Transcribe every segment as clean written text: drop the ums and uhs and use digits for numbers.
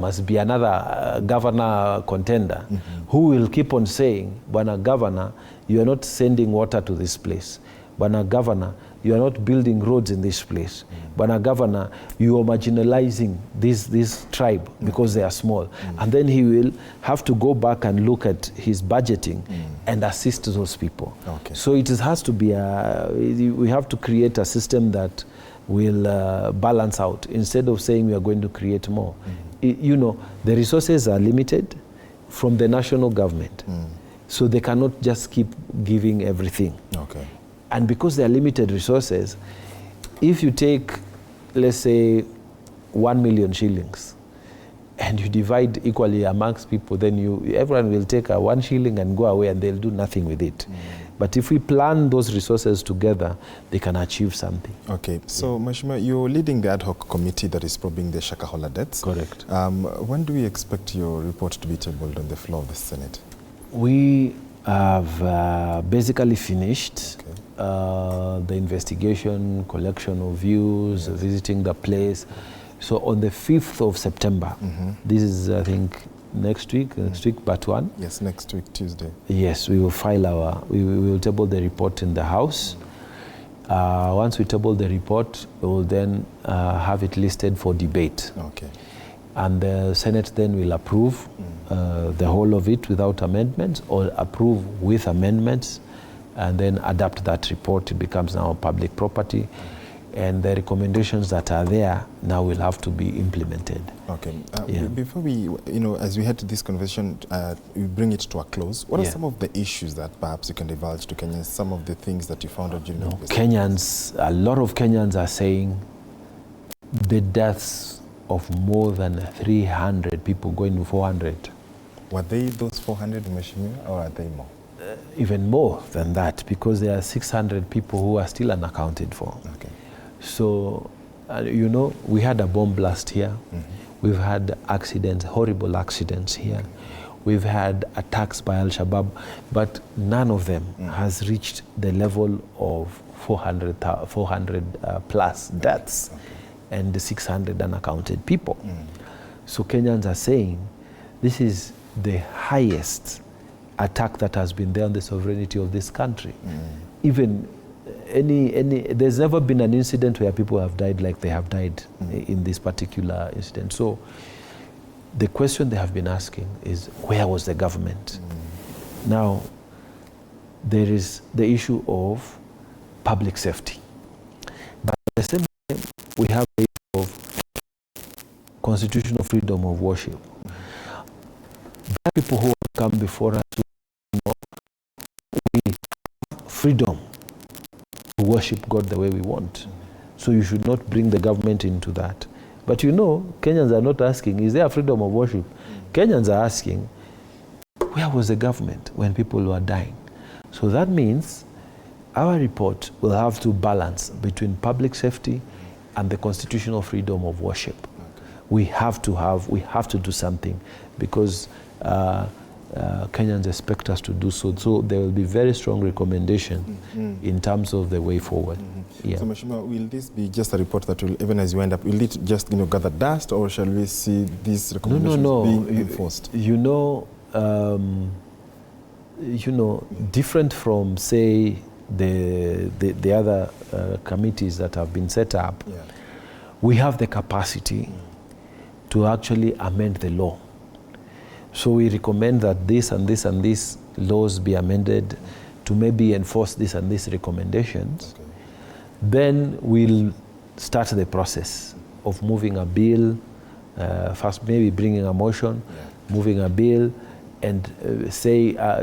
must be another governor contender who will keep on saying, Bwana Governor, you are not sending water to this place. Bwana Governor, you are not building roads in this place. Bwana Governor, you are marginalizing this tribe because they are small. And then he will have to go back and look at his budgeting and assist those people. Okay. So it has to be, we have to create a system that will balance out instead of saying we are going to create more. You know, the resources are limited from the national government. So they cannot just keep giving everything. Okay. And because they are limited resources, if you take, let's say, 1 million shillings and you divide equally amongst people, then everyone will take 1 shilling and go away and they'll do nothing with it. But if we plan those resources together, they can achieve something. Okay, so Mheshimiwa, you're leading the ad hoc committee that is probing the Shakahola deaths. Correct. When do we expect your report to be tabled on the floor of the Senate? We have basically finished the investigation, collection of views, visiting the place. So on the 5th of September, this is, I think, next week, part 1. Yes, next week, Tuesday. Yes, we will file we will table the report in the House. Once we table the report, we will then have it listed for debate. Okay. And the Senate then will approve the whole of it without amendments, or approve with amendments, and then adapt that report. It becomes now public property. And the recommendations that are there now will have to be implemented. Okay. Before we, as we head to this conversation, we bring it to a close. What are some of the issues that perhaps you can divulge to Kenyans? Some of the things that you found out during the Kenyans, a lot of Kenyans are saying the deaths of more than 300 people, going to 400. Were they those 400, Mheshimiwa, or are they more? Even more than that, because there are 600 people who are still unaccounted for. Okay. So, we had a bomb blast here. We've had accidents, horrible accidents here. We've had attacks by Al-Shabaab, but none of them has reached the level of 400 plus deaths and 600 unaccounted people. So Kenyans are saying this is the highest attack that has been there on the sovereignty of this country. Even there's never been an incident where people have died like they have died in this particular incident. So the question they have been asking is, where was the government? Now, there is the issue of public safety. But at the same time, we have the issue of constitutional freedom of worship. There are people who have come before us who we have freedom to worship God the way we want. So you should not bring the government into that. But Kenyans are not asking, is there freedom of worship? Kenyans are asking, where was the government when people were dying? So that means our report will have to balance between public safety and the constitutional freedom of worship. We have to do something, because Kenyans expect us to do so. So there will be very strong recommendation in terms of the way forward. So, Mheshimiwa, will this be just a report that will, even as you end up, will it just gather dust, or shall we see these recommendations being enforced? Different from, say, the other committees that have been set up, we have the capacity to actually amend the law. So we recommend that this and this and these laws be amended to maybe enforce this and these recommendations. Then we'll start the process of moving a bill, first maybe bringing a motion, moving a bill, and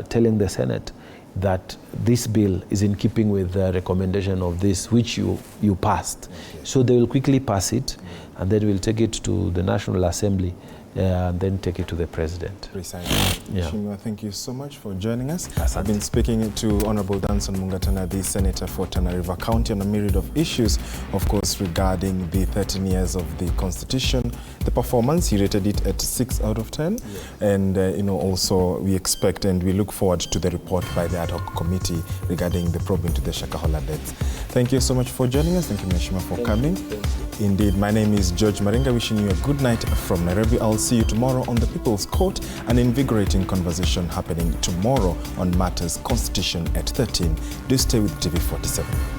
telling the Senate that this bill is in keeping with the recommendation of this, which you passed. So they will quickly pass it, and then we'll take it to the National Assembly, and then take it to the President. Precisely. Mheshimiwa, thank you so much for joining us. I've been speaking to Honorable Danson Mungatana, the Senator for Tana River County, on a myriad of issues, of course, regarding the 13 years of the Constitution. The performance, he rated it at 6 out of 10. And, also we expect and we look forward to the report by the ad hoc committee regarding the probe into the Shakahola deaths. Thank you so much for joining us. Thank you, Mheshimiwa, for coming. Indeed. My name is George Maringa, wishing you a good night from Nairobi. I'll see you tomorrow on the People's Court, an invigorating conversation happening tomorrow on matters Constitution at 13. Do stay with TV47.